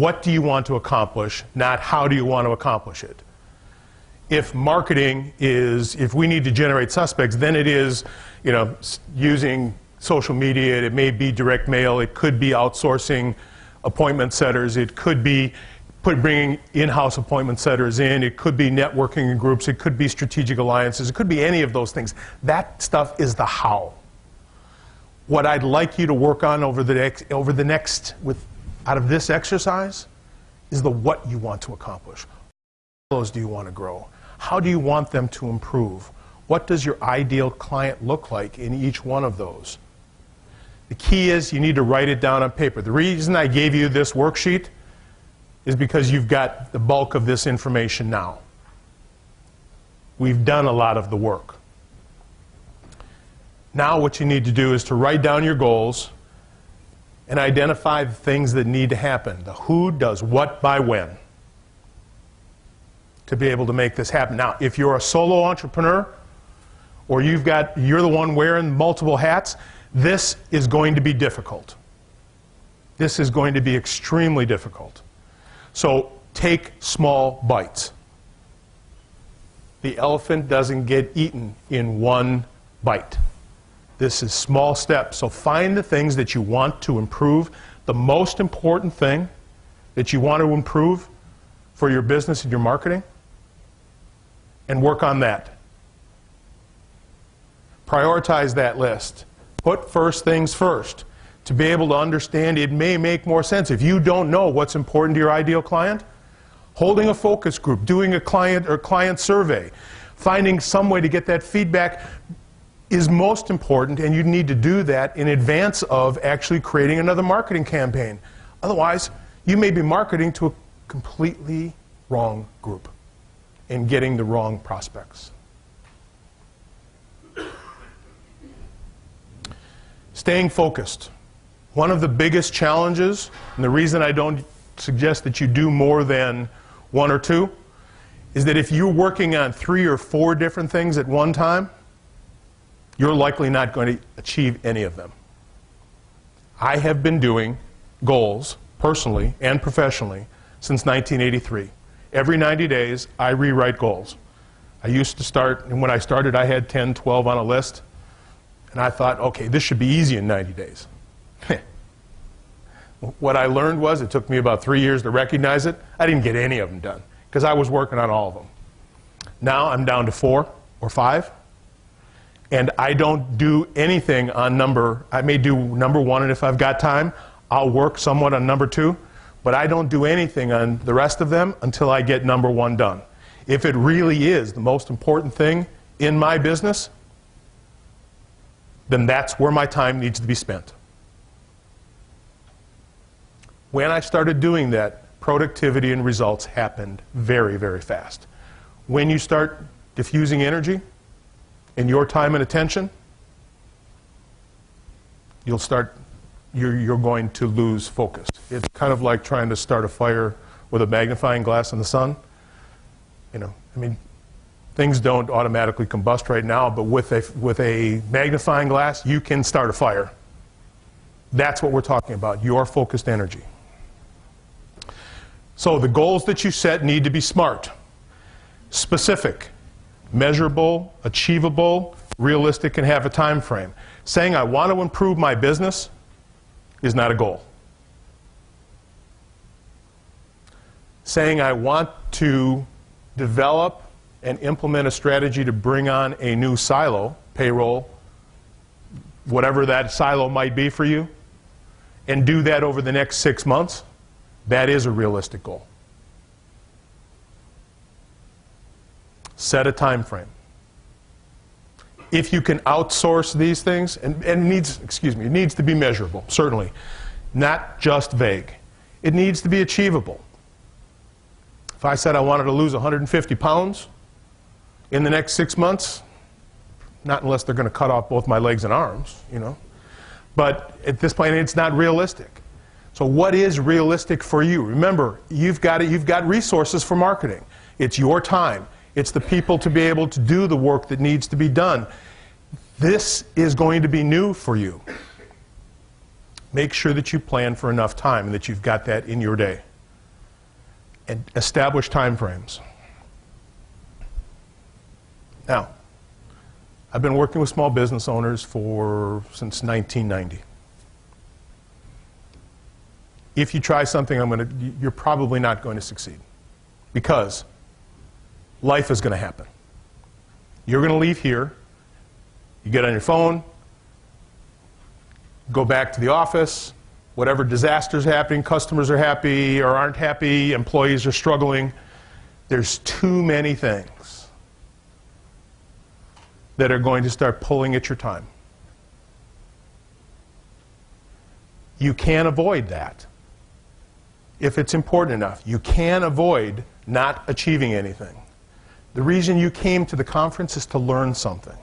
what do you want to accomplish, not how do you want to accomplish it. If marketing is, if we need to generate suspects, then it is, using social media. It may be direct mail. It could be outsourcing appointment setters. It could be bringing in-house appointment setters in. It could be networking in groups. It could be strategic alliances. It could be any of those things. That stuff is the how. What I'd like you to work on out of this exercise is the what you want to accomplish. How those do you want to grow? How do you want them to improve? What does your ideal client look like in each one of those? The key is you need to write it down on paper. The reason I gave you this worksheet is because you've got the bulk of this information now. We've done a lot of the work. Now what you need to do is to write down your goals and identify the things that need to happen. The who does what by when to be able to make this happen. Now, if you're a solo entrepreneur or you're the one wearing multiple hats, this is going to be difficult. This is going to be extremely difficult. So take small bites. The elephant doesn't get eaten in one bite. This is small steps. So find the things that you want to improve. The most important thing that you want to improve for your business and your marketing, and work on that. Prioritize that list. Put first things first. To be able to understand, it may make more sense. If you don't know what's important to your ideal client, holding a focus group, doing a client survey, finding some way to get that feedback is most important, and you need to do that in advance of actually creating another marketing campaign. Otherwise, you may be marketing to a completely wrong group and getting the wrong prospects. Staying focused. One of the biggest challenges, and the reason I don't suggest that you do more than one or two, is that if you're working on 3 or 4 different things at one time, you're likely not going to achieve any of them. I have been doing goals, personally and professionally, since 1983. Every 90 days, I rewrite goals. I used to start, and when I started, I had 10, 12 on a list, and I thought, okay, this should be easy in 90 days. What I learned was, it took me about 3 years to recognize it. I didn't get any of them done, because I was working on all of them. Now I'm down to 4 or 5. And I don't do anything on I may do number 1, and if I've got time, I'll work somewhat on number 2, but I don't do anything on the rest of them until I get number 1 done. If it really is the most important thing in my business, then that's where my time needs to be spent. When I started doing that, productivity and results happened very, very fast. When you start diffusing energy in your time and attention, you're going to lose focus. It's kind of like trying to start a fire with a magnifying glass in the sun. Things don't automatically combust right now, but with a magnifying glass, you can start a fire. That's what we're talking about, your focused energy. So the goals that you set need to be SMART. Specific, measurable, achievable, realistic, and have a time frame. Saying I want to improve my business is not a goal. Saying I want to develop and implement a strategy to bring on a new silo, payroll, whatever that silo might be for you, and do that over the next 6 months, that is a realistic goal. Set a time frame. If you can outsource these things, and it needs to be measurable, certainly, not just vague. It needs to be achievable. If I said I wanted to lose 150 pounds in the next 6 months, not unless they're going to cut off both my legs and arms, But at this point, it's not realistic. So what is realistic for you? Remember, you've got resources for marketing. It's your time. It's the people to be able to do the work that needs to be done. This is going to be new for you. Make sure that you plan for enough time and that you've got that in your day. and establish time frames. Now, I've been working with small business owners since 1990. If you try something, you're probably not going to succeed, because life is going to happen. You're going to leave here, you get on your phone, go back to the office, whatever disaster's happening, customers are happy or aren't happy, employees are struggling. There's too many things that are going to start pulling at your time. You can't avoid that. If it's important enough, you can avoid not achieving anything. The reason you came to the conference is to learn something,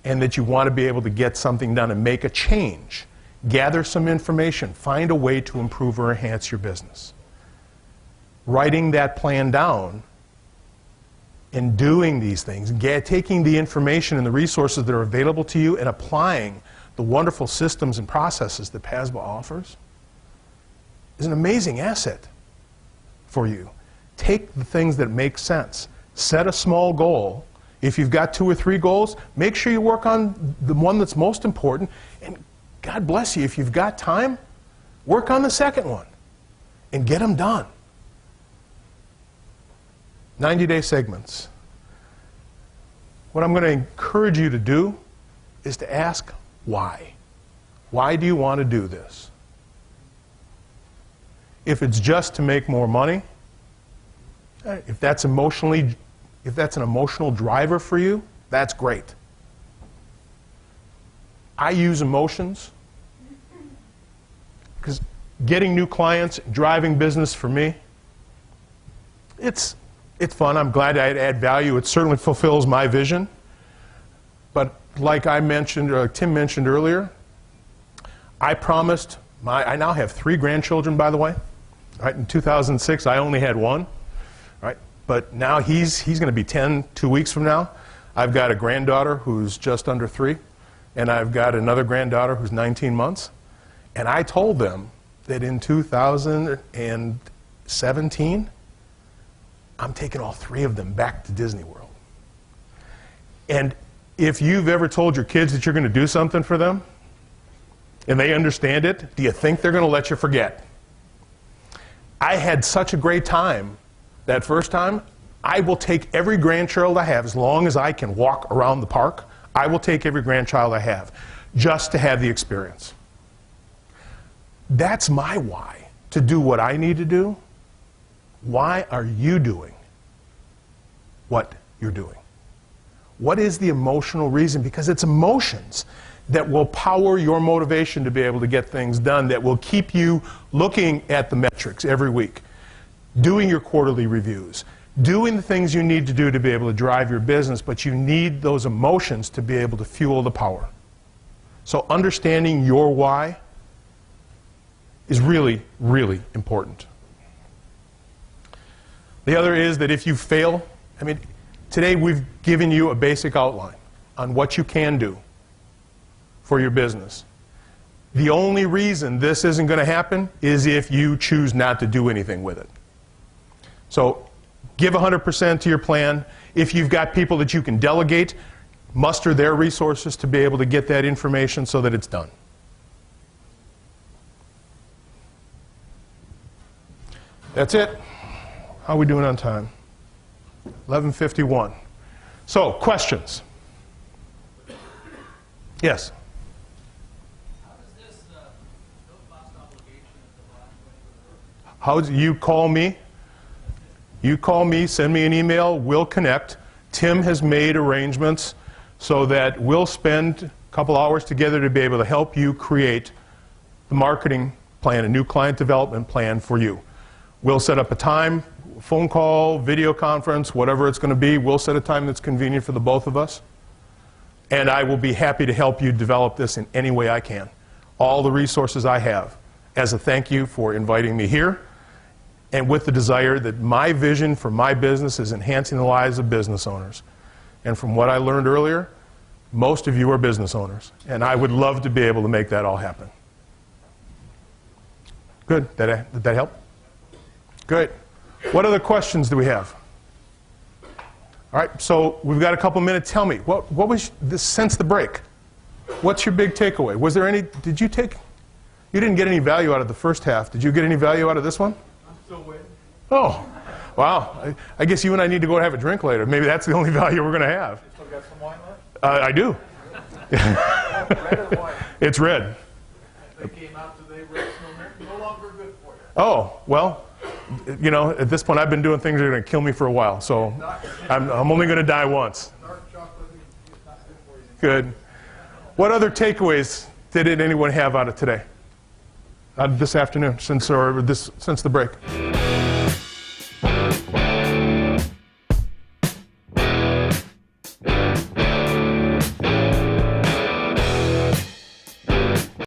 and that you want to be able to get something done and make a change. Gather some information, find a way to improve or enhance your business. Writing that plan down and doing these things, taking the information and the resources that are available to you and applying the wonderful systems and processes that PASBA offers is an amazing asset for you. Take the things that make sense. Set a small goal. If you've got 2 or 3 goals, make sure you work on the one that's most important. And God bless you, if you've got time, work on the second one and get them done. 90-day segments. What I'm going to encourage you to do is to ask why. Why do you want to do this? If it's just to make more money, if that's an emotional driver for you, that's great. I use emotions because getting new clients, driving business for me, it's fun. I'm glad I add value. It certainly fulfills my vision. But like I mentioned, or like Tim mentioned earlier, I promised I now have 3 grandchildren, by the way. Right, in 2006, I only had 1. Right, but now he's going to be 10 2 weeks from now. I've got a granddaughter who's just under 3, and I've got another granddaughter who's 19 months. And I told them that in 2017, I'm taking all 3 of them back to Disney World. And if you've ever told your kids that you're going to do something for them, and they understand it, do you think they're going to let you forget? I had such a great time that first time. I will take every grandchild I have, as long as I can walk around the park, I will take every grandchild I have, just to have the experience. That's my why, to do what I need to do. Why are you doing what you're doing? What is the emotional reason? Because it's emotions that will power your motivation to be able to get things done, that will keep you looking at the metrics every week, doing your quarterly reviews, doing the things you need to do to be able to drive your business, but you need those emotions to be able to fuel the power. So understanding your why is really, really important. The other is that if you fail, today we've given you a basic outline on what you can do for your business. The only reason this isn't going to happen is if you choose not to do anything with it. So give 100% to your plan. If you've got people that you can delegate, muster their resources to be able to get that information so that it's done. That's it. How are we doing on time? 11:51. So, questions? Yes? How you call me? You call me, send me an email, we'll connect. Tim has made arrangements so that we'll spend a couple hours together to be able to help you create the marketing plan, a new client development plan for you. We'll set up a time, phone call, video conference, whatever it's going to be. We'll set a time that's convenient for the both of us. And I will be happy to help you develop this in any way I can. All the resources I have as a thank you for inviting me here, and with the desire that my vision for my business is enhancing the lives of business owners. And from what I learned earlier, most of you are business owners, and I would love to be able to make that all happen. Good. Did that help? Good. What other questions do we have? All right, so we've got a couple minutes. Tell me, what was this since the break? What's your big takeaway? Was there any, you didn't get any value out of the first half. Did you get any value out of this one? I'm still waiting. Oh, wow. I guess you and I need to go have a drink later. Maybe that's the only value we're going to have. You still got some wine left? I do. Red or white? It's red. They came out today, red's no longer good for you. Oh, well, you know, at this point I've been doing things that are going to kill me for a while, so I'm only going to die once. Dark chocolate is not good for you. Good. What other takeaways did anyone have out of today? This afternoon, since the break?